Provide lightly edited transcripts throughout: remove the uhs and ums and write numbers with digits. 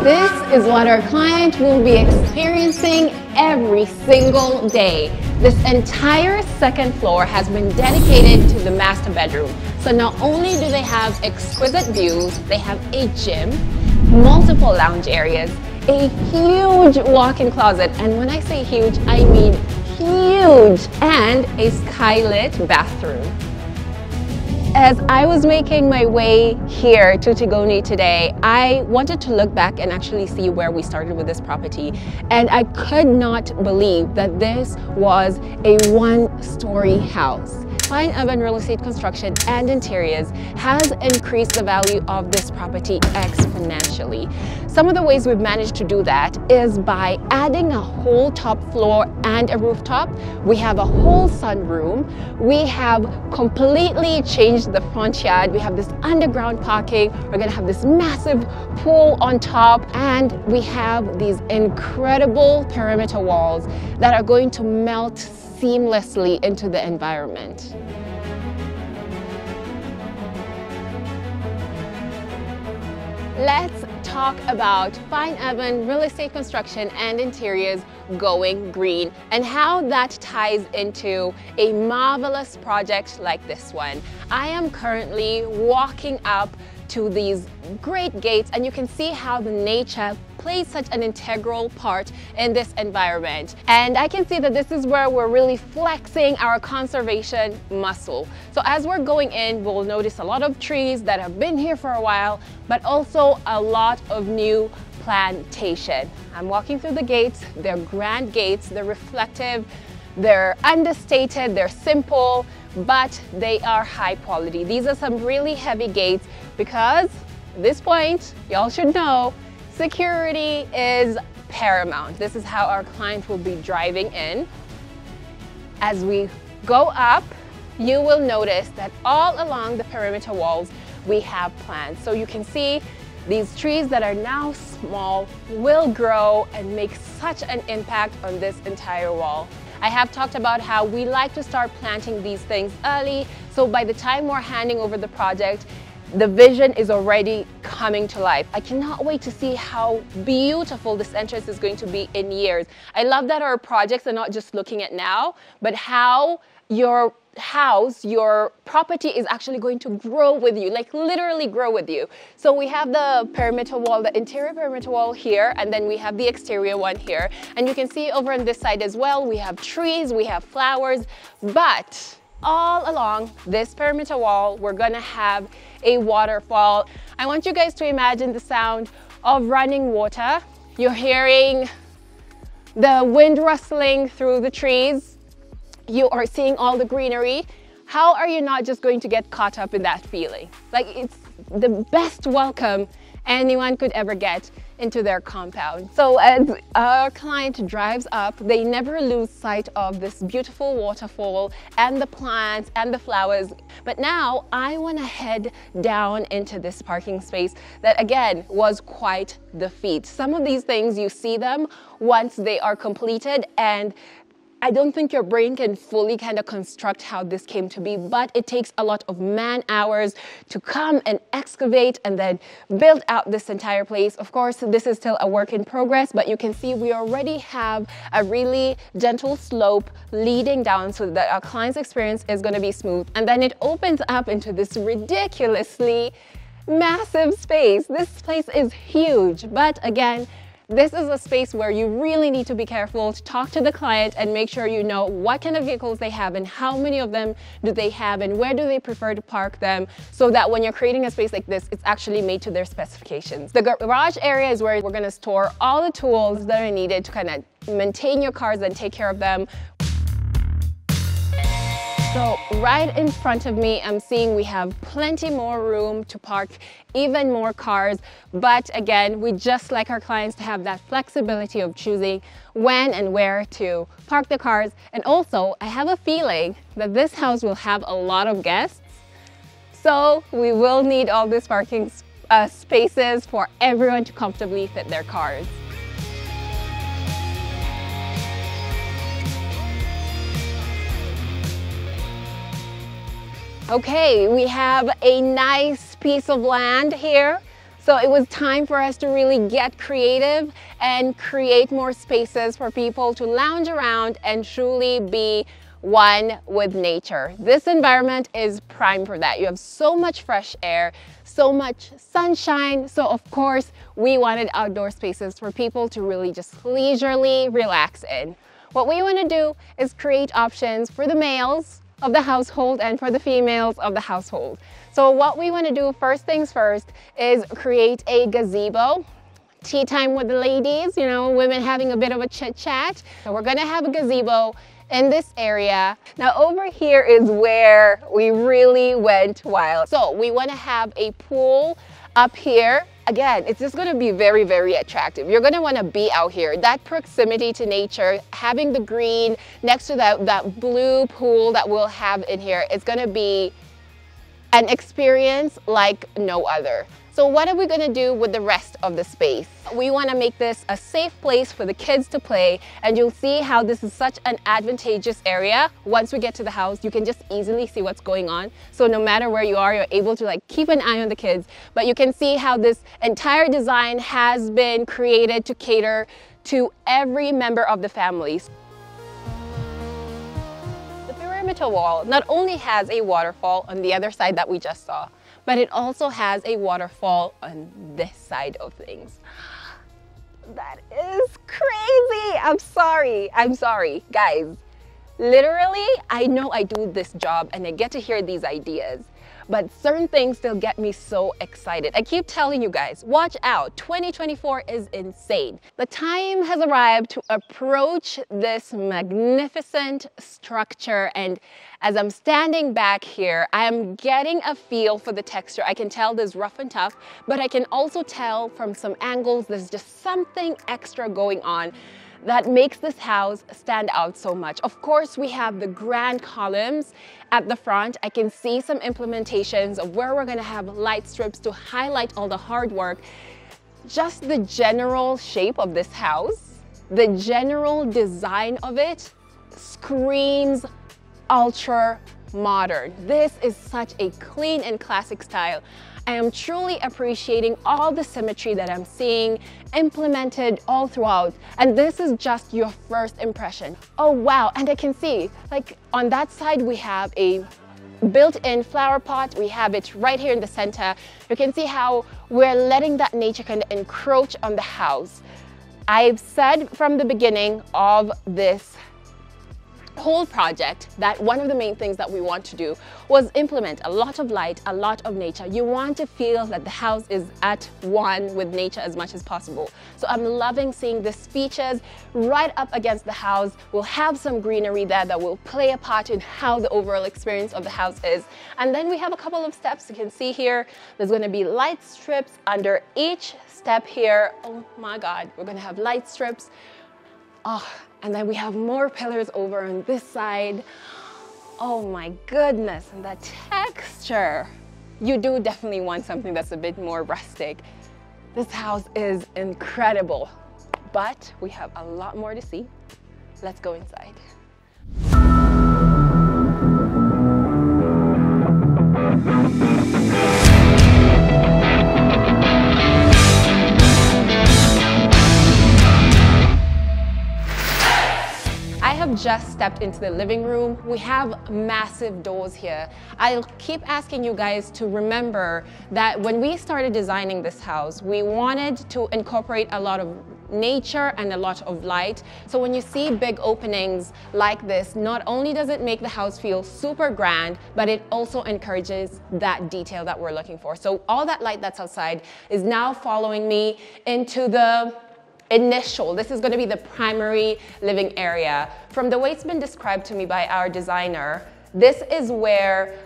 This is what our client will be experiencing every single day. This entire second floor has been dedicated to the master bedroom. So not only do they have exquisite views, they have a gym, multiple lounge areas, a huge walk-in closet, and when I say huge, I mean huge, and a skylit bathroom. As I was making my way here to Tigoni today, I wanted to look back and actually see where we started with this property. And I could not believe that this was a one-story house. Fine Urban Real Estate Construction and Interiors has increased the value of this property exponentially. Some of the ways we've managed to do that is by adding a whole top floor and a rooftop. We have a whole sunroom. We have completely changed the front yard. We have this underground parking. We're going to have this massive pool on top, and we have these incredible perimeter walls that are going to melt seamlessly into the environment. Let's talk about Fine Urban Real Estate Construction and Interiors going green and how that ties into a marvelous project like this one. I am currently walking up to these great gates, and you can see how the nature plays such an integral part in this environment. And I can see that this is where we're really flexing our conservation muscle. So as we're going in, we'll notice a lot of trees that have been here for a while, but also a lot of new plantation. I'm walking through the gates. They're grand gates, they're reflective, they're understated, they're simple, but they are high quality. These are some really heavy gates because at this point, y'all should know, security is paramount. This is how our client will be driving in. As we go up, you will notice that all along the perimeter walls, we have plants. So you can see these trees that are now small will grow and make such an impact on this entire wall. I have talked about how we like to start planting these things early, so by the time we're handing over the project, the vision is already coming to life. I cannot wait to see how beautiful this entrance is going to be in years. I love that our projects are not just looking at now, but how your house, your property is actually going to grow with you, like literally grow with you. So we have the perimeter wall, the interior perimeter wall here, and then we have the exterior one here. And you can see over on this side as well, we have trees, we have flowers, but all along this perimeter wall, we're gonna have a waterfall. I want you guys to imagine the sound of running water. You're hearing the wind rustling through the trees. You are seeing all the greenery. How are you not just going to get caught up in that feeling? Like, it's the best welcome anyone could ever get into their compound. So as our client drives up, they never lose sight of this beautiful waterfall and the plants and the flowers. But now I want to head down into this parking space that again was quite the feat. Some of these things, you see them once they are completed, and I don't think your brain can fully kind of construct how this came to be, but it takes a lot of man hours to come and excavate and then build out this entire place. Of course, this is still a work in progress, but you can see we already have a really gentle slope leading down so that our client's experience is going to be smooth. And then it opens up into this ridiculously massive space. This place is huge, but again, this is a space where you really need to be careful to talk to the client and make sure you know what kind of vehicles they have and how many of them do they have and where do they prefer to park them, so that when you're creating a space like this, it's actually made to their specifications. The garage area is where we're going to store all the tools that are needed to kind of maintain your cars and take care of them. So right in front of me, I'm seeing we have plenty more room to park even more cars. But again, we just like our clients to have that flexibility of choosing when and where to park the cars. And also, I have a feeling that this house will have a lot of guests. So we will need all these parking spaces for everyone to comfortably fit their cars. Okay, we have a nice piece of land here. So it was time for us to really get creative and create more spaces for people to lounge around and truly be one with nature. This environment is prime for that. You have so much fresh air, so much sunshine. So of course, we wanted outdoor spaces for people to really just leisurely relax in. What we want to do is create options for the males of the household and for the females of the household. So what we want to do, first things first, is create a gazebo. Tea time with the ladies, you know, women having a bit of a chit chat. So we're going to have a gazebo in this area. Now over here is where we really went wild. So we want to have a pool up here. Again, it's just going to be very, very attractive. You're going to want to be out here. That proximity to nature, having the green next to that blue pool that we'll have in here, it's going to be an experience like no other. So what are we going to do with the rest of the space? We want to make this a safe place for the kids to play, and you'll see how this is such an advantageous area. Once we get to the house, you can just easily see what's going on. So no matter where you are, you're able to like keep an eye on the kids, but you can see how this entire design has been created to cater to every member of the family. The perimeter wall not only has a waterfall on the other side that we just saw, but it also has a waterfall on this side of things. That is crazy. I'm sorry, guys. Literally, I know I do this job and I get to hear these ideas, but certain things still get me so excited. I keep telling you guys, watch out, 2024 is insane. The time has arrived to approach this magnificent structure, and as I'm standing back here, I am getting a feel for the texture. I can tell there's rough and tough, but I can also tell from some angles there's just something extra going on that makes this house stand out so much. Of course, we have the grand columns at the front. I can see some implementations of where we're gonna have light strips to highlight all the hard work. Just the general shape of this house, the general design of it screams ultra modern. This is such a clean and classic style. I am truly appreciating all the symmetry that I'm seeing implemented all throughout. And this is just your first impression. Oh wow, and I can see, like on that side we have a built-in flower pot. We have it right here in the center. You can see how we're letting that nature kind of encroach on the house. I've said from the beginning of this whole project that one of the main things that we want to do was implement a lot of light, a lot of nature. You want to feel that the house is at one with nature as much as possible. So I'm loving seeing the features right up against the house. We'll have some greenery there that will play a part in how the overall experience of the house is. And then we have a couple of steps. You can see here, there's going to be light strips under each step here. Oh my God, we're going to have light strips. Oh, and then we have more pillars over on this side. Oh my goodness, and the texture. You do definitely want something that's a bit more rustic. This house is incredible, but we have a lot more to see. Let's go inside. I have just stepped into the living room. We have massive doors here. I'll keep asking you guys to remember that when we started designing this house, we wanted to incorporate a lot of nature and a lot of light. So when you see big openings like this, not only does it make the house feel super grand, but it also encourages that detail that we're looking for. So all that light that's outside is now following me into the this is going to be the primary living area. From the way it's been described to me by our designer, this is where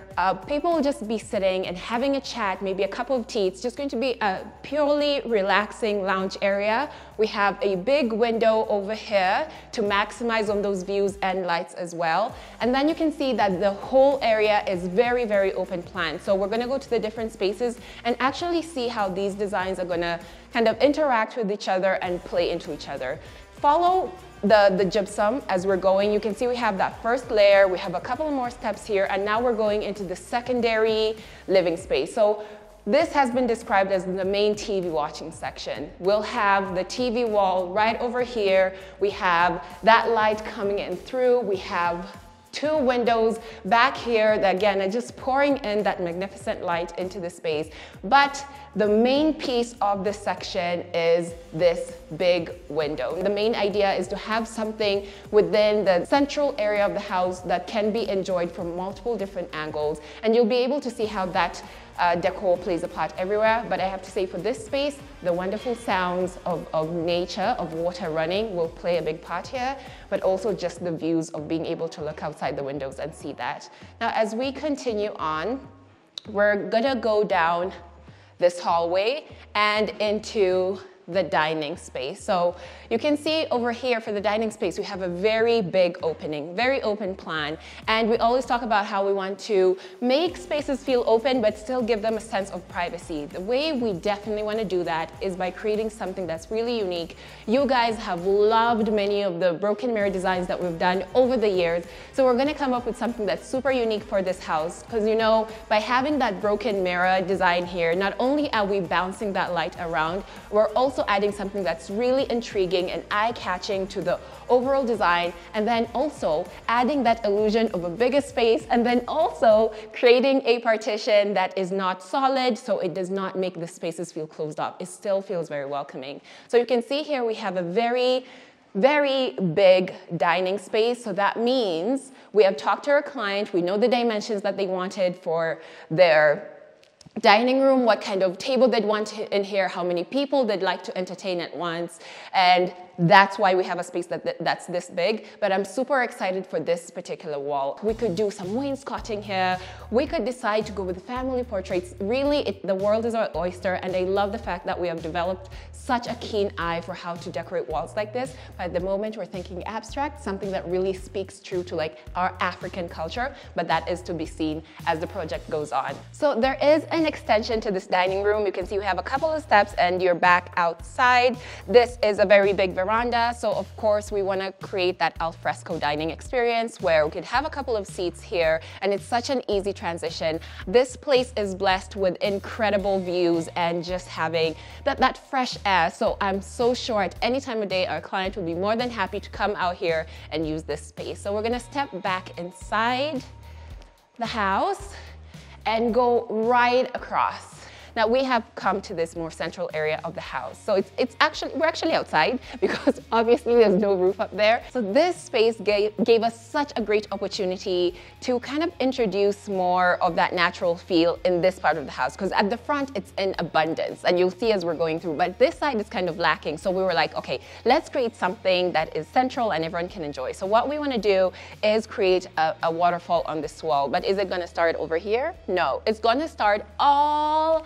people will just be sitting and having a chat, maybe a cup of tea. It's just going to be a purely relaxing lounge area. We have a big window over here to maximize on those views and lights as well. And then you can see that the whole area is very, very open plan. So we're going to go to the different spaces and actually see how these designs are going to kind of interact with each other and play into each other. Follow the gypsum as we're going. You can see we have that first layer, we have a couple more steps here, and now we're going into the secondary living space. So This has been described as the main TV watching section. We'll have the TV wall right over here. We have that light coming in through. We have two windows back here that again are just pouring in that magnificent light into the space. But the main piece of this section is this big window. The main idea is to have something within the central area of the house that can be enjoyed from multiple different angles. And you'll be able to see how that decor plays a part everywhere, but I have to say for this space, the wonderful sounds of nature, of water running will play a big part here, but also just the views of being able to look outside the windows and see that. Now, as we continue on, we're gonna go down this hallway and into the dining space. So you can see over here for the dining space, we have a very big opening, very open plan. And we always talk about how we want to make spaces feel open, but still give them a sense of privacy. The way we definitely want to do that is by creating something that's really unique. You guys have loved many of the broken mirror designs that we've done over the years. So we're going to come up with something that's super unique for this house. Because you know, by having that broken mirror design here, not only are we bouncing that light around, we're also adding something that's really intriguing and eye-catching to the overall design, and then also adding that illusion of a bigger space, and then also creating a partition that is not solid, so it does not make the spaces feel closed up. It still feels very welcoming. So you can see here we have a very big dining space. So that means we have talked to our client, we know the dimensions that they wanted for their dining room, what kind of table they'd want in here, how many people they'd like to entertain at once, and that's why we have a space that's this big. But I'm super excited for this particular wall. We could do some wainscoting here. We could decide to go with family portraits. Really, the world is our oyster, and I love the fact that we have developed such a keen eye for how to decorate walls like this. But at the moment, we're thinking abstract, something that really speaks true to like our African culture, but that is to be seen as the project goes on. So there is an extension to this dining room. You can see we have a couple of steps and you're back outside. This is a very big veranda, so of course we want to create that al fresco dining experience where we could have a couple of seats here, and it's such an easy transition. This place is blessed with incredible views and just having that fresh air, so I'm so sure at any time of day our client will be more than happy to come out here and use this space. So we're going to step back inside the house and go right across. Now we have come to this more central area of the house. So we're actually outside because obviously there's no roof up there. So this space gave us such a great opportunity to kind of introduce more of that natural feel in this part of the house, because at the front it's in abundance and you'll see as we're going through, but this side is kind of lacking. So we were like, okay, let's create something that is central and everyone can enjoy. So what we want to do is create a waterfall on this wall. But is it going to start over here? No, it's going to start all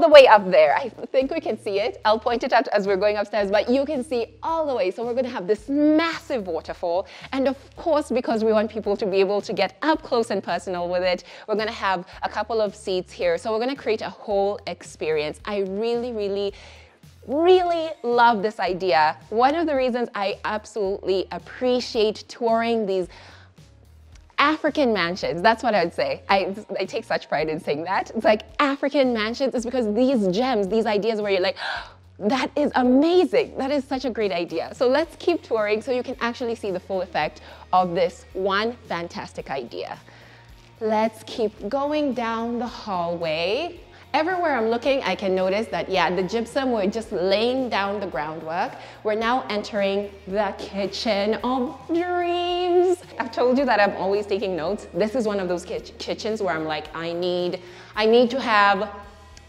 the way up there. I think we can see it. I'll point it out as we're going upstairs, but you can see all the way. So we're gonna have this massive waterfall. And of course, because we want people to be able to get up close and personal with it, we're gonna have a couple of seats here. So we're gonna create a whole experience. I really love this idea. One of the reasons I absolutely appreciate touring these African mansions, that's what I would say. I take such pride in saying that. It's like African mansions is because these gems, these ideas where you're like, that is amazing. That is such a great idea. So let's keep touring so you can actually see the full effect of this one fantastic idea. Let's keep going down the hallway. Everywhere I'm looking, I can notice that, yeah, the gypsum, we're just laying down the groundwork. We're now entering the kitchen of dreams. I've told you that I'm always taking notes. This is one of those kitchens where I'm like, I need to have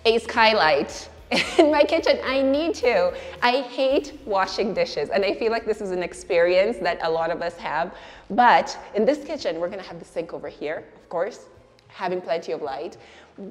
a skylight in my kitchen. I need to. I hate washing dishes, and I feel like this is an experience that a lot of us have. But in this kitchen, we're gonna have the sink over here, of course, having plenty of light.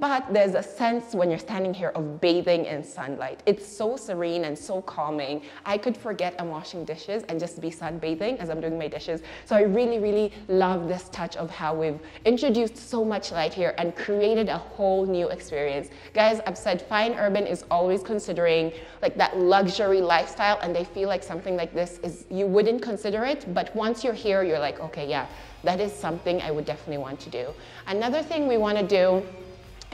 But there's a sense when you're standing here of bathing in sunlight. It's so serene and so calming. I could forget I'm washing dishes and just be sunbathing as I'm doing my dishes. So I really love this touch of how we've introduced so much light here and created a whole new experience. Guys, I've said Fine Urban is always considering like that luxury lifestyle, and they feel like something like this is, you wouldn't consider it, but once you're here, you're like, okay, yeah, that is something I would definitely want to do. Another thing we want to do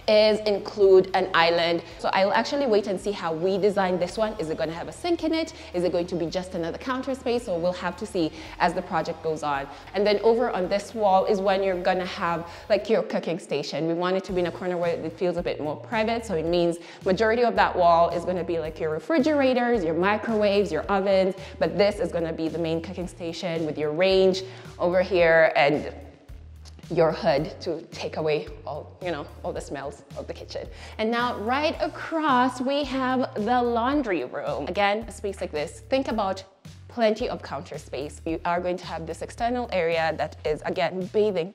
is include an island. So I'll actually wait and see how we design this one. Is it going to have a sink in it? Is it going to be just another counter space? So we'll have to see as the project goes on. And then over on this wall is when you're going to have like your cooking station. We want it to be in a corner where it feels a bit more private. So it means majority of that wall is going to be like your refrigerators, your microwaves, your ovens, but this is going to be the main cooking station with your range over here and your hood to take away all, all the smells of the kitchen. And now right across, we have the laundry room. Again, a space like this, think about plenty of counter space. You are going to have this external area that is, again, bathing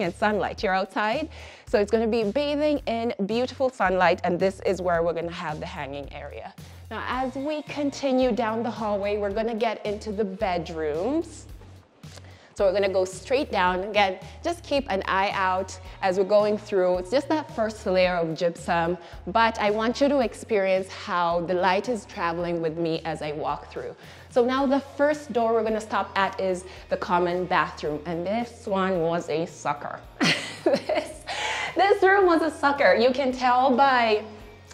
in sunlight. You're outside, so it's going to be bathing in beautiful sunlight, and this is where we're going to have the hanging area. Now, as we continue down the hallway, we're going to get into the bedrooms. So we're gonna go straight down. Again, just keep an eye out as we're going through. It's just that first layer of gypsum, but I want you to experience how the light is traveling with me as I walk through. So now the first door we're gonna stop at is the common bathroom, and this one was a sucker. This room was a sucker. You can tell by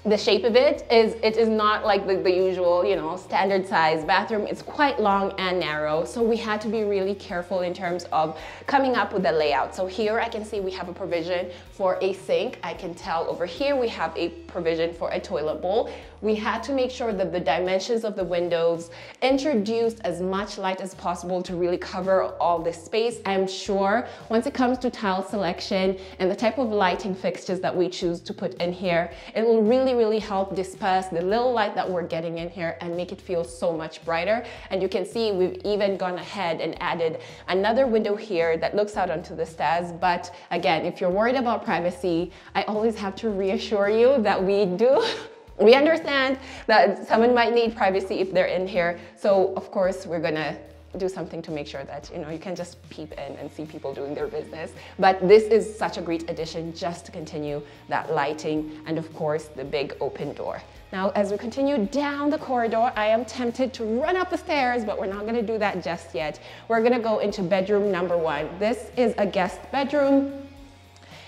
the shape of it is not like the usual, standard size bathroom. It's quite long and narrow, so we had to be really careful in terms of coming up with the layout. So here I can see we have a provision for a sink. I can tell over here we have a provision for a toilet bowl. We had to make sure that the dimensions of the windows introduced as much light as possible to really cover all this space. I'm sure once it comes to tile selection and the type of lighting fixtures that we choose to put in here, it will really help disperse the little light that we're getting in here and make it feel so much brighter. And you can see we've even gone ahead and added another window here that looks out onto the stairs. But again, if you're worried about privacy, I always have to reassure you that we understand that someone might need privacy if they're in here. So of course we're gonna do something to make sure that you can just peep in and see people doing their business. But this is such a great addition just to continue that lighting, and of course the big open door. Now as we continue down the corridor, I am tempted to run up the stairs, but we're not going to do that just yet. We're going to go into bedroom number 1. This is a guest bedroom.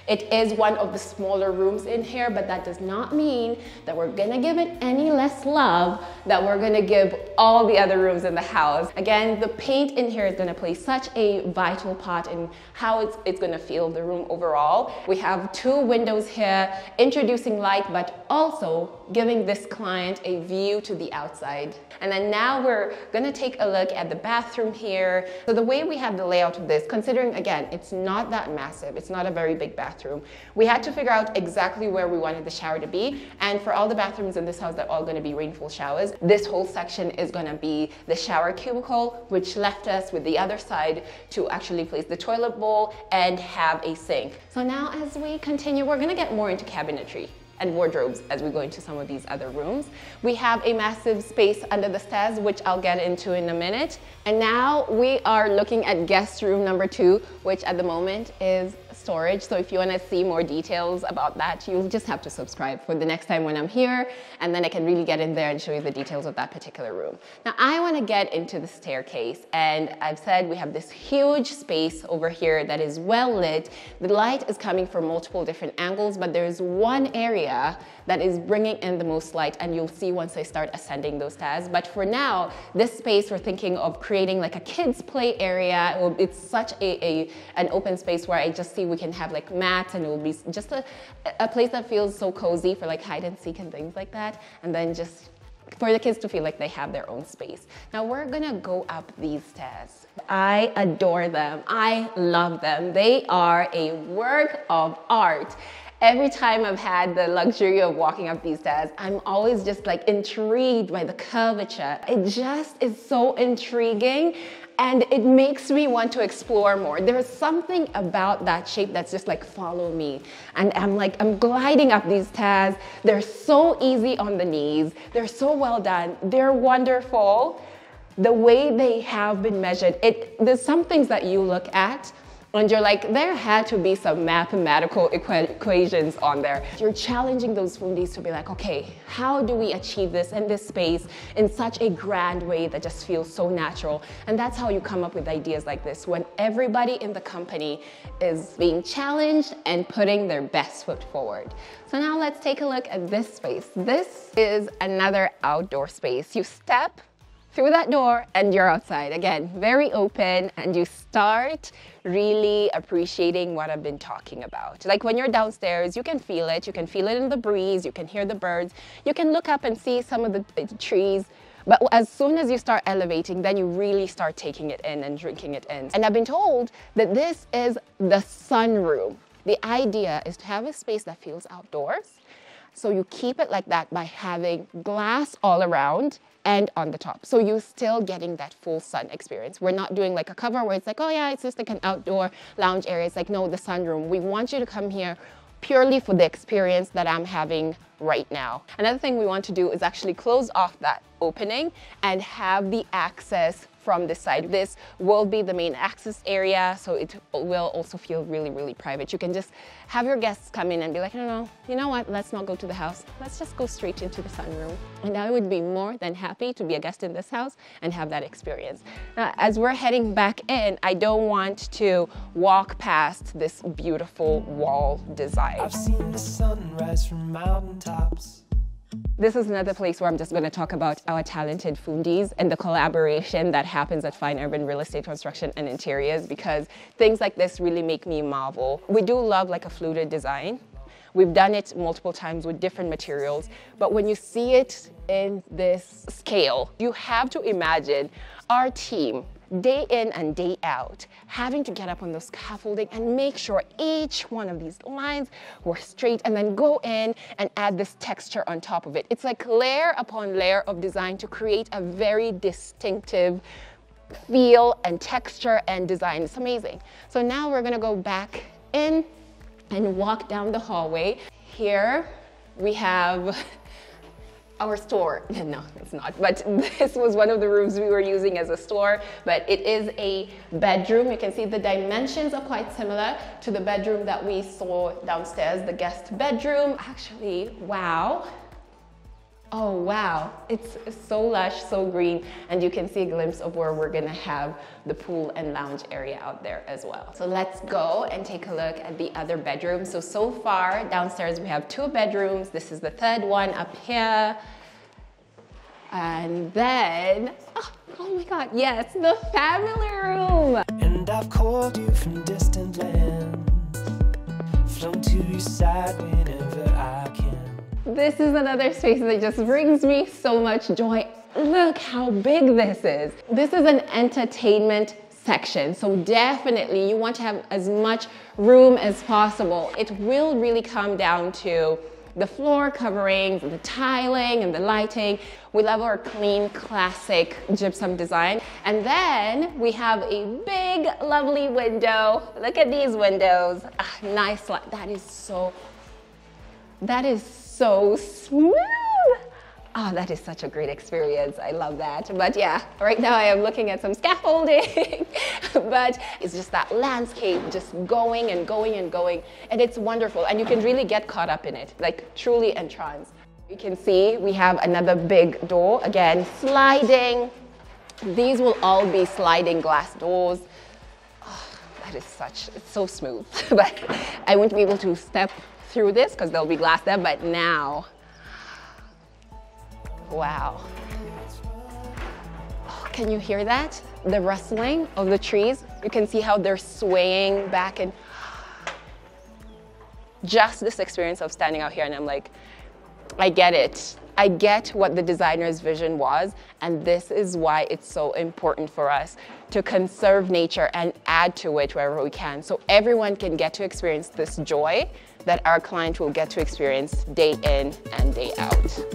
It is one of the smaller rooms in here, but that does not mean that we're gonna give it any less love that we're gonna give all the other rooms in the house. Again, the paint in here is gonna play such a vital part in how it's gonna feel the room overall. We have 2 windows here, introducing light, but also giving this client a view to the outside. And then now we're gonna take a look at the bathroom here. So the way we have the layout of this, considering again, it's not that massive, it's not a very big bathroom, we had to figure out exactly where we wanted the shower to be. And for all the bathrooms in this house, they're all going to be rainfall showers. This whole section is going to be the shower cubicle, which left us with the other side to actually place the toilet bowl and have a sink. So now as we continue, we're going to get more into cabinetry and wardrobes as we go into some of these other rooms. We have a massive space under the stairs, which I'll get into in a minute. And now we are looking at guest room number 2, which at the moment is storage. So if you want to see more details about that, you'll just have to subscribe for the next time when I'm here, and then I can really get in there and show you the details of that particular room. Now I want to get into the staircase, and I've said we have this huge space over here that is well lit. The light is coming from multiple different angles, but there's one area that is bringing in the most light, and you'll see once I start ascending those stairs. But for now, this space we're thinking of creating like a kids play area. It's such an open space where I just see we can have like mats, and it will be just a place that feels so cozy for like hide and seek and things like that, and then just for the kids to feel like they have their own space. Now we're gonna go up these stairs. I adore them. I love them. They are a work of art. Every time I've had the luxury of walking up these stairs, I'm always just like intrigued by the curvature. It just is so intriguing, and it makes me want to explore more. There's something about that shape that's just like, follow me. And I'm gliding up these stairs. They're so easy on the knees. They're so well done. They're wonderful. The way they have been measured, there's some things that you look at And you're like, there had to be some mathematical equations on there. You're challenging those fundies to be like, okay, how do we achieve this in this space in such a grand way that just feels so natural? And that's how you come up with ideas like this, when everybody in the company is being challenged and putting their best foot forward. So now let's take a look at this space. This is another outdoor space. You step through that door and you're outside. Again, very open, and you start really appreciating what I've been talking about. Like when you're downstairs, you can feel it. You can feel it in the breeze. You can hear the birds. You can look up and see some of the trees. But as soon as you start elevating, then you really start taking it in and drinking it in. And I've been told that this is the sunroom. The idea is to have a space that feels outdoors. So you keep it like that by having glass all around and on the top. So you're still getting that full sun experience. We're not doing like a cover where it's like, oh yeah, it's just like an outdoor lounge area. It's like, no, the sunroom. We want you to come here purely for the experience that I'm having right now. Another thing we want to do is actually close off that opening and have the access from this side. This will be the main access area, so it will also feel really, really private. You can just have your guests come in and be like, no, you know what, let's not go to the house. Let's just go straight into the sunroom. And I would be more than happy to be a guest in this house and have that experience. Now, as we're heading back in, I don't want to walk past this beautiful wall design. I've seen the sun rise from mountaintops. This is another place where I'm just going to talk about our talented fundies and the collaboration that happens at Fine Urban Real Estate Construction and Interiors, because things like this really make me marvel. We do love like a fluted design. We've done it multiple times with different materials, but when you see it in this scale, you have to imagine our team day in and day out, having to get up on those scaffolding and make sure each one of these lines were straight, and then go in and add this texture on top of it. It's like layer upon layer of design to create a very distinctive feel and texture and design. It's amazing. So now we're gonna go back in and walk down the hallway. Here we have our store. No, it's not, but this was one of the rooms we were using as a store, but it is a bedroom. You can see the dimensions are quite similar to the bedroom that we saw downstairs, the guest bedroom. Actually, wow. Oh wow, it's so lush, so green, and you can see a glimpse of where we're gonna have the pool and lounge area out there as well. So let's go and take a look at the other bedrooms. So far downstairs we have 2 bedrooms. This is the 3rd one up here. And then, oh my God, yes, the family room. And I've called you from distant lands, flown to your side whenever I can. This is another space that just brings me so much joy. Look how big this is. This is an entertainment section, so definitely you want to have as much room as possible. It will really come down to the floor coverings, the tiling, and the lighting. We love our clean, classic gypsum design. And then we have a big, lovely window. Look at these windows. Nice light. That is so smooth. Oh, that is such a great experience. I love that. But yeah, right now I am looking at some scaffolding, but it's just that landscape just going and going and going. And it's wonderful. And you can really get caught up in it, like truly entranced. You can see we have another big door, again, sliding. These will all be sliding glass doors. Oh, that is it's so smooth. But I won't be able to step through this because there'll be glass there, but now, wow. Oh, can you hear that? The rustling of the trees. You can see how they're swaying back, and just this experience of standing out here and I'm like, I get it. I get what the designer's vision was, and this is why it's so important for us to conserve nature and add to it wherever we can, so everyone can get to experience this joy that our client will get to experience day in and day out.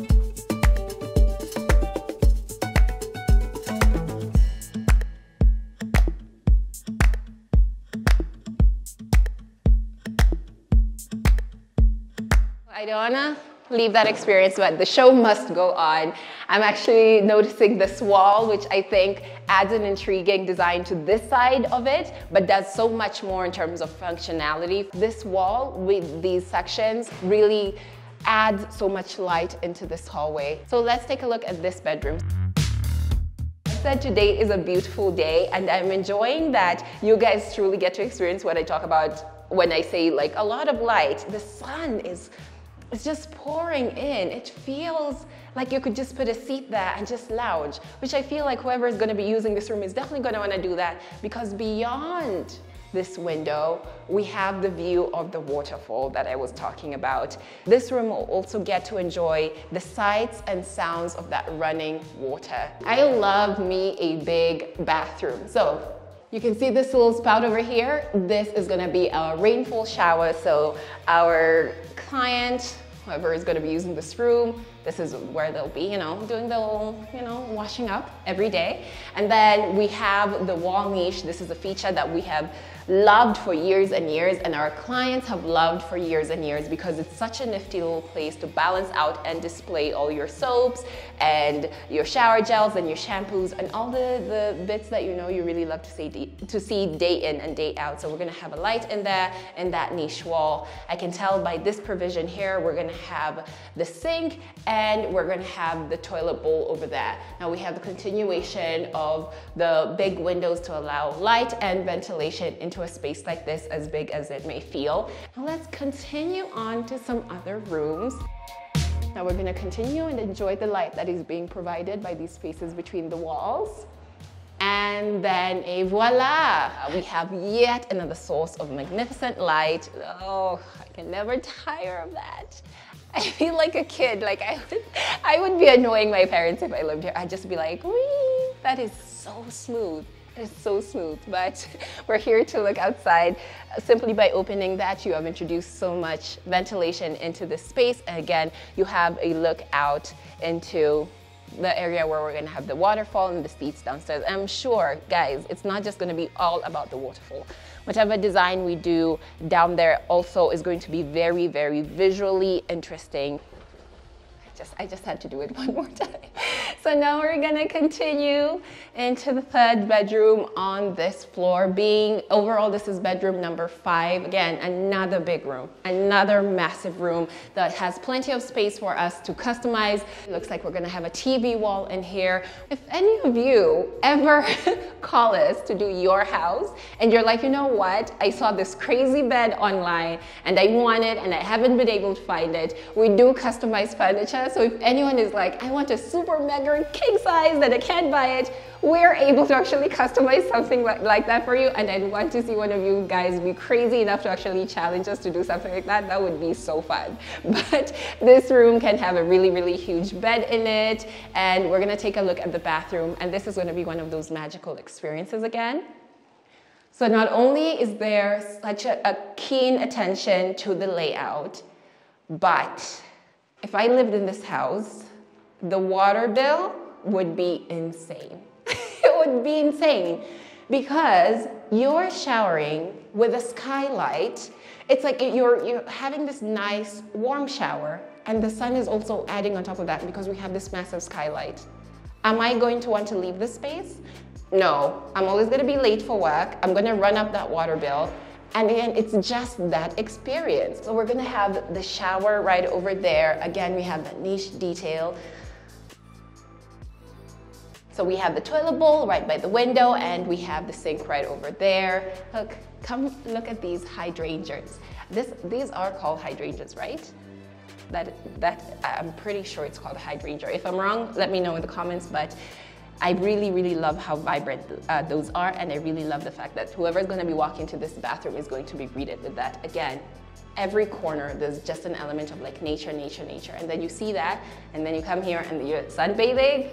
I don't wanna leave that experience, but the show must go on. I'm actually noticing this wall, which I think adds an intriguing design to this side of it, but does so much more in terms of functionality. This wall with these sections really adds so much light into this hallway. So let's take a look at this bedroom. Said today is a beautiful day, and I'm enjoying that you guys truly get to experience what I talk about when I say like a lot of light. The sun is just pouring in. It feels like you could just put a seat there and just lounge, which I feel like whoever is going to be using this room is definitely going to want to do that, because beyond this window, we have the view of the waterfall that I was talking about. This room will also get to enjoy the sights and sounds of that running water. I love me a big bathroom. So you can see this little spout over here. This is gonna be our rainfall shower. So our client, whoever is gonna be using this room, this is where they'll be, doing the little, washing up every day. And then we have the wall niche. This is a feature that we have loved for years and years, and our clients have loved for years and years, because it's such a nifty little place to balance out and display all your soaps and your shower gels and your shampoos and all the bits that you really love to see day in and day out. So we're gonna have a light in there in that niche wall. I can tell by this provision here, we're gonna have the sink and we're gonna have the toilet bowl over there. Now we have the continuation of the big windows to allow light and ventilation into a space like this, as big as it may feel. Now let's continue on to some other rooms. Now we're gonna continue and enjoy the light that is being provided by these spaces between the walls. And then, voila, we have yet another source of magnificent light. Oh, I can never tire of that. I feel like a kid. Like I would be annoying my parents if I lived here. I'd just be like, wee, that is so smooth. It's so smooth. But we're here to look outside. Simply by opening that, you have introduced so much ventilation into this space. And again, you have a look out into the area where we're gonna have the waterfall and the seats downstairs. I'm sure, guys, it's not just gonna be all about the waterfall. Whatever design we do down there also is going to be very, very visually interesting. I just had to do it one more time. So now we're gonna continue into the third bedroom on this floor. Overall, this is bedroom number 5. Again, another big room, another massive room that has plenty of space for us to customize. It looks like we're gonna have a TV wall in here. If any of you ever call us to do your house and you're like, you know what, I saw this crazy bed online and I want it and I haven't been able to find it, we do customize furniture. So if anyone is like, I want a super mega king size that I can't buy it, we're able to actually customize something like that for you. And I'd want to see one of you guys be crazy enough to actually challenge us to do something like that. That would be so fun. But this room can have a really, really huge bed in it. And we're gonna take a look at the bathroom. And this is gonna be one of those magical experiences again. So not only is there such a keen attention to the layout, but if I lived in this house, the water bill would be insane. It would be insane because you're showering with a skylight. It's like you're having this nice warm shower and the sun is also adding on top of that because we have this massive skylight. Am I going to want to leave this space? No, I'm always going to be late for work. I'm going to run up that water bill. And again, it's just that experience. So we're gonna have the shower right over there. Again, we have that niche detail. So we have the toilet bowl right by the window and we have the sink right over there. Look, come look at these hydrangeas. These are called hydrangeas, right? I'm pretty sure it's called a hydrangea. If I'm wrong, let me know in the comments, but I really, really love how vibrant those are, and I really love the fact that whoever's going to be walking to this bathroom is going to be greeted with that. Again, every corner, there's just an element of like nature, nature, nature. And then you see that, and then you come here and you're sunbathing.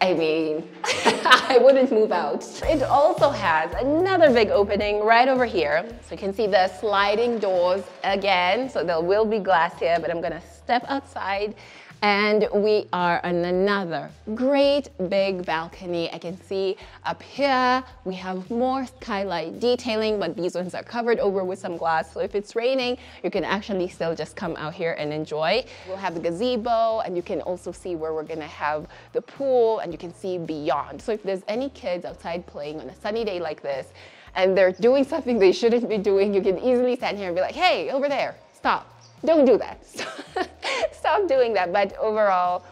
I mean, I wouldn't move out. It also has another big opening right over here. So you can see the sliding doors again. So there will be glass here, but I'm going to step outside And we are on another great big balcony. I can see up here, we have more skylight detailing, but these ones are covered over with some glass. So if it's raining, you can actually still just come out here and enjoy. We'll have the gazebo, and you can also see where we're gonna have the pool, and you can see beyond. So if there's any kids outside playing on a sunny day like this, and they're doing something they shouldn't be doing, you can easily stand here and be like, hey, over there, stop. Don't do that. Stop doing that. But overall,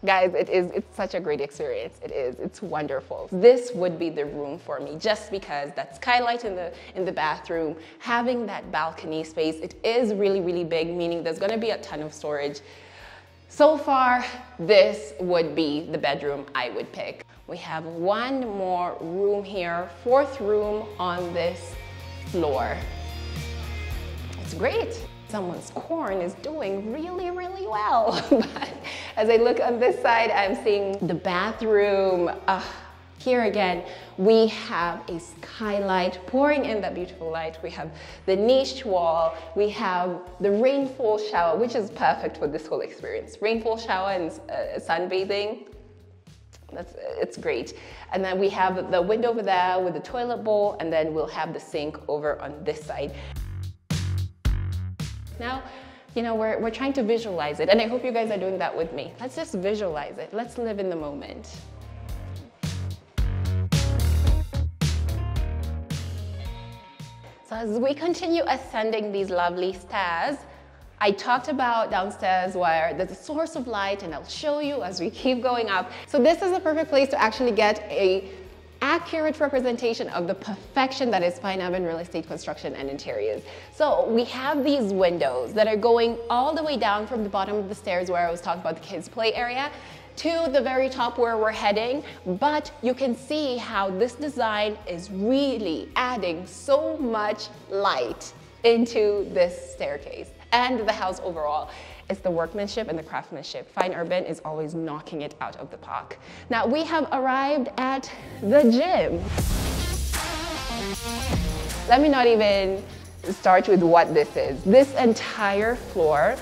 guys, it's such a great experience. It is. It's wonderful. This would be the room for me, just because that skylight in the bathroom, having that balcony space, it is really, really big, meaning there's going to be a ton of storage. So far, this would be the bedroom I would pick. We have one more room here, fourth room on this floor. It's great. Someone's corn is doing really, really well. But as I look on this side, I'm seeing the bathroom. Here again, we have a skylight pouring in that beautiful light. We have the niche wall. We have the rainfall shower, which is perfect for this whole experience. Rainfall shower and sunbathing. It's great. And then we have the window over there with the toilet bowl, and then we'll have the sink over on this side. Now, we're trying to visualize it, and I hope you guys are doing that with me. Let's just visualize it. Let's live in the moment. So as we continue ascending these lovely stairs, I talked about downstairs where there's a source of light, and I'll show you as we keep going up. So this is a perfect place to actually get a accurate representation of the perfection that is fine urban real estate construction and interiors. So we have these windows that are going all the way down from the bottom of the stairs where I was talking about the kids' play area to the very top where we're heading, but you can see how this design is really adding so much light into this staircase and the house overall. It's the workmanship and the craftsmanship. Fine Urban is always knocking it out of the park. Now we have arrived at the gym. Let me not even start with what this is. This entire floor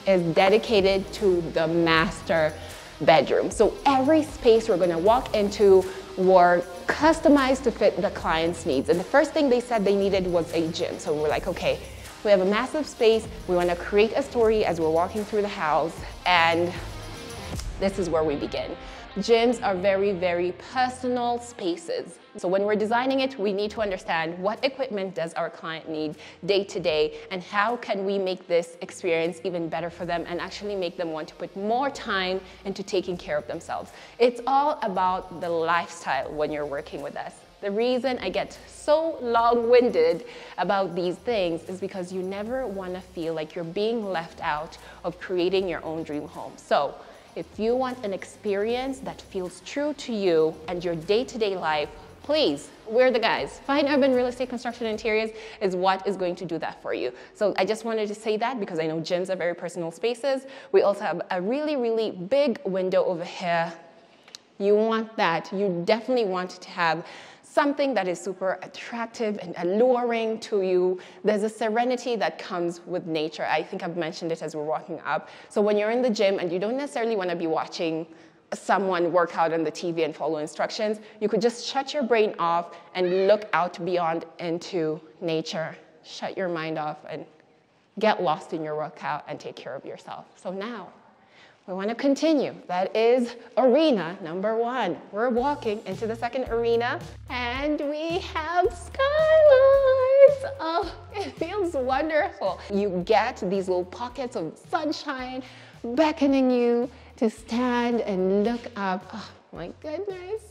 is dedicated to the master bedroom. So every space we're gonna walk into were customized to fit the client's needs. And the first thing they said they needed was a gym. So we're like, okay, we have a massive space. We want to create a story as we're walking through the house, and this is where we begin. Gyms are very, very personal spaces. So when we're designing it, we need to understand what equipment does our client need day to day, and how can we make this experience even better for them and actually make them want to put more time into taking care of themselves. It's all about the lifestyle when you're working with us. The reason I get so long-winded about these things is because you never want to feel like you're being left out of creating your own dream home. So if you want an experience that feels true to you and your day-to-day life, please, we're the guys. Fine Urban Real Estate Construction Interiors is what is going to do that for you. So I just wanted to say that because I know gyms are very personal spaces. We also have a really, really big window over here. You want that. You definitely want to have something that is super attractive and alluring to you. There's a serenity that comes with nature. I think I've mentioned it as we're walking up. So when you're in the gym and you don't necessarily want to be watching someone work out on the TV and follow instructions, you could just shut your brain off and look out beyond into nature. Shut your mind off and get lost in your workout and take care of yourself. So now, we want to continue. That is arena number 1. We're walking into the second arena, and we have skylights. Oh, it feels wonderful. You get these little pockets of sunshine beckoning you to stand and look up. Oh my goodness.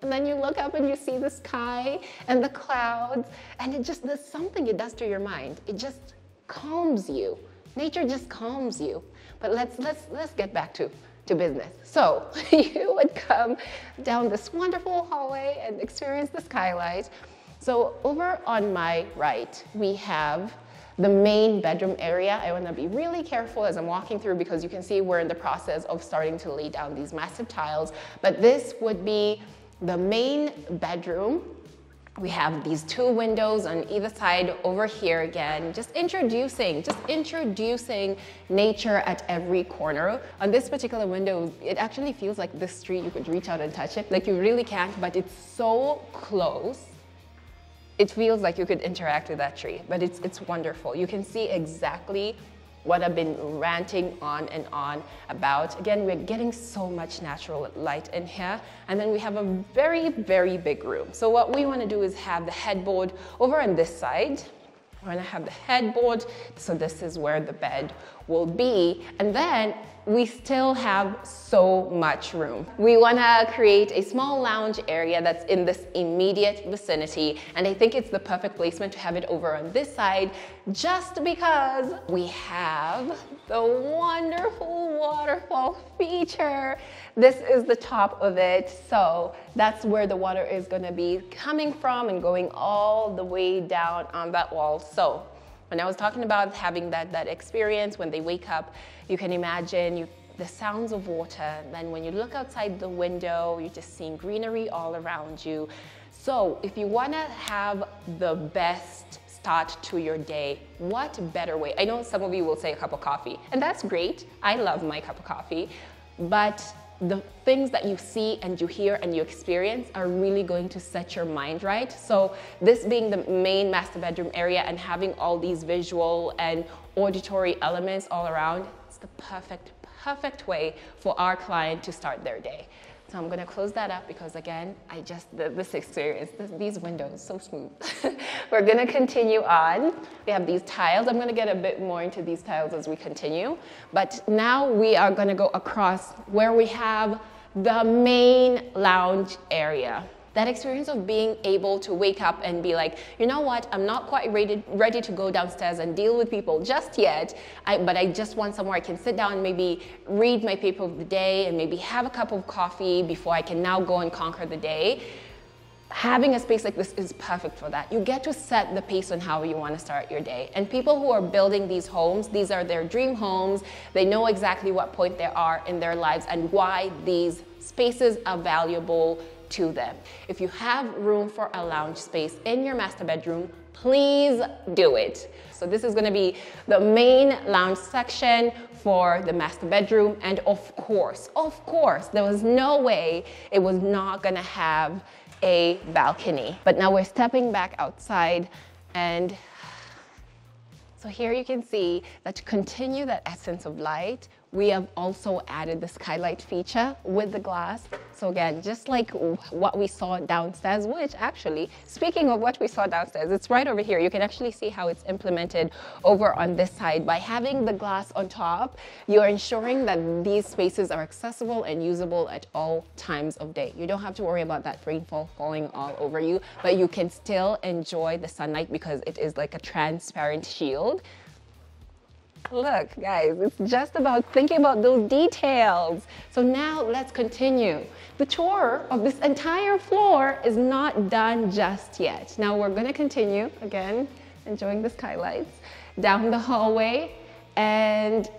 And then you look up and you see the sky and the clouds, and there's something it does to your mind. It just calms you. Nature just calms you. But let's get back to business. So you would come down this wonderful hallway and experience the skylight. So over on my right, we have the main bedroom area. I want to be really careful as I'm walking through because you can see we're in the process of starting to lay down these massive tiles. But this would be the main bedroom. We have these two windows on either side over here again, just introducing nature at every corner. On this particular window, it actually feels like this tree, you could reach out and touch it. Like you really can't, but it's so close. It feels like you could interact with that tree, but it's wonderful. You can see exactly what I've been ranting on and on about. Again, we're getting so much natural light in here. And then we have a very, very big room. So what we want to do is have the headboard over on this side. We're going to have the headboard. So this is where the bed will be. And then we still have so much room. We want to create a small lounge area that's in this immediate vicinity. And I think it's the perfect placement to have it over on this side, just because we have the wonderful waterfall feature. This is the top of it. So that's where the water is going to be coming from and going all the way down on that wall. So when I was talking about having that experience when they wake up, you can imagine the sounds of water. Then when you look outside the window, you're just seeing greenery all around you. So if you want to have the best start to your day, what better way? I know some of you will say a cup of coffee, and that's great. I love my cup of coffee, but the things that you see and you hear and you experience are really going to set your mind right. So this being the main master bedroom area and having all these visual and auditory elements all around, it's the perfect way for our client to start their day. So I'm going to close that up because again, this experience, these windows, so smooth. We're going to continue on. We have these tiles. I'm going to get a bit more into these tiles as we continue. But now we are going to go across where we have the main lounge area. That experience of being able to wake up and be like, you know what, I'm not quite ready to go downstairs and deal with people just yet, but I just want somewhere I can sit down and maybe read my paper of the day and maybe have a cup of coffee before I can now go and conquer the day. Having a space like this is perfect for that. You get to set the pace on how you want to start your day. And people who are building these homes, these are their dream homes. They know exactly what point they are in their lives and why these spaces are valuable to them. If you have room for a lounge space in your master bedroom, please do it. So this is going to be the main lounge section for the master bedroom. And of course, there was no way it was not going to have a balcony. But now we're stepping back outside, and so here you can see that to continue that essence of light, we have also added the skylight feature with the glass. So again, just like what we saw downstairs, which actually, speaking of what we saw downstairs, it's right over here. You can actually see how it's implemented over on this side. By having the glass on top, you're ensuring that these spaces are accessible and usable at all times of day. You don't have to worry about that rainfall falling all over you, but you can still enjoy the sunlight because it is like a transparent shield. Look, guys, it's just about thinking about those details. So now let's continue. The tour of this entire floor is not done just yet. Now we're going to continue, again, enjoying the skylights, down the hallway, and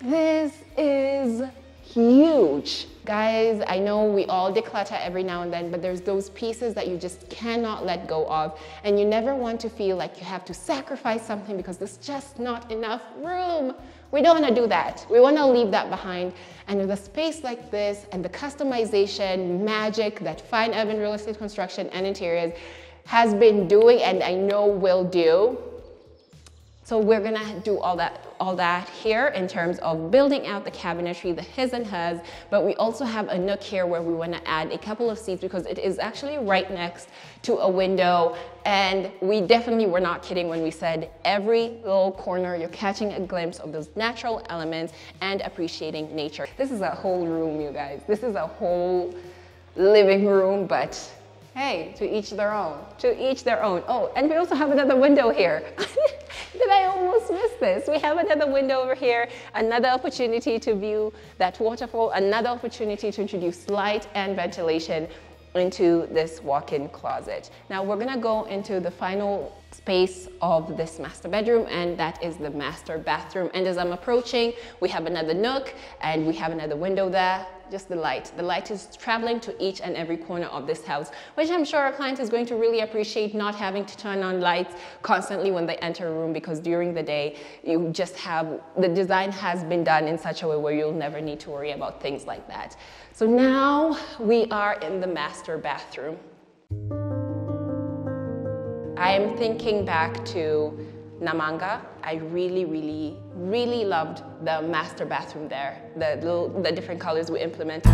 this is huge. Guys, I know we all declutter every now and then, but there's those pieces that you just cannot let go of, and you never want to feel like you have to sacrifice something because there's just not enough room. We don't want to do that. We want to leave that behind. And with a space like this and the customization magic that Fine Urban Real Estate Construction and Interiors has been doing and I know will do. So we're gonna do all that here in terms of building out the cabinetry, the his and hers, but we also have a nook here where we wanna add a couple of seats because it is actually right next to a window, and we definitely were not kidding when we said every little corner you're catching a glimpse of those natural elements and appreciating nature. This is a whole room, you guys. This is a whole living room, but hey, to each their own, to each their own. Oh, and we also have another window here. Did I almost miss this? We have another window over here, another opportunity to view that waterfall, another opportunity to introduce light and ventilation into this walk-in closet. Now we're gonna go into the final space of this master bedroom, and that is the master bathroom. And as I'm approaching, we have another nook and we have another window there. just the light. The light is traveling to each and every corner of this house, which I'm sure our client is going to really appreciate, not having to turn on lights constantly when they enter a room, because during the day, you just have, the design has been done in such a way where you'll never need to worry about things like that. So now we are in the master bathroom. I am thinking back to Namanga. I really loved the master bathroom there, the different colors we implemented.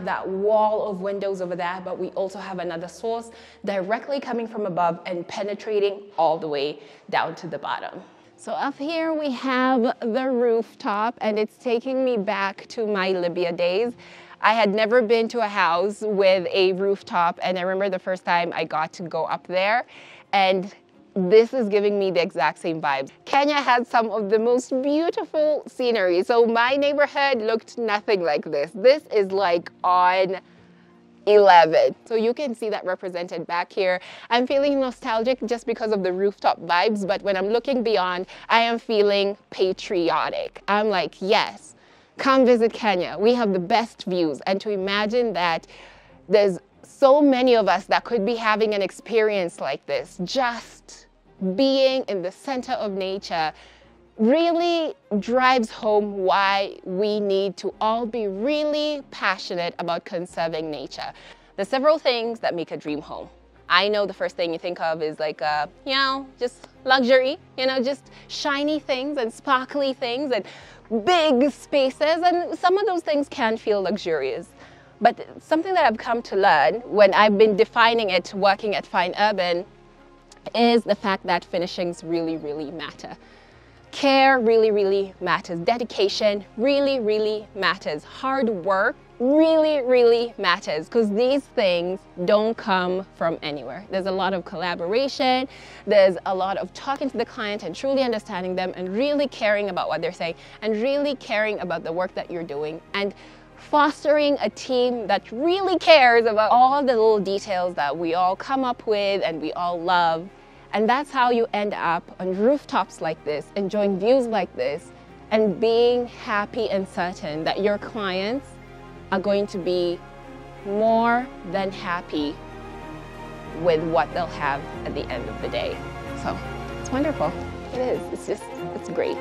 That wall of windows over there, but we also have another source directly coming from above and penetrating all the way down to the bottom. So up here we have the rooftop, and it's taking me back to my Libya days. I had never been to a house with a rooftop, and I remember the first time I got to go up there, and this is giving me the exact same vibes. Kenya had some of the most beautiful scenery. So my neighborhood looked nothing like this. This is like on 11. So you can see that represented back here. I'm feeling nostalgic just because of the rooftop vibes, but when I'm looking beyond, I am feeling patriotic. I'm like, yes, come visit Kenya. We have the best views. And to imagine that there's so many of us that could be having an experience like this, just being in the center of nature, really drives home why we need to all be really passionate about conserving nature. There's several things that make a dream home. I know the first thing you think of is like, just luxury, just shiny things and sparkly things and big spaces, and some of those things can feel luxurious. But something that I've come to learn when I've been defining it working at Fine Urban is the fact that finishings really matter. Care really matters. Dedication really matters. Hard work really matters, because these things don't come from anywhere. There's a lot of collaboration. There's a lot of talking to the client and truly understanding them and really caring about what they're saying and really caring about the work that you're doing, and fostering a team that really cares about all the little details that we all come up with and we all love. And that's how you end up on rooftops like this, enjoying views like this, and being happy and certain that your clients are going to be more than happy with what they'll have at the end of the day. So it's wonderful. It is. It's great.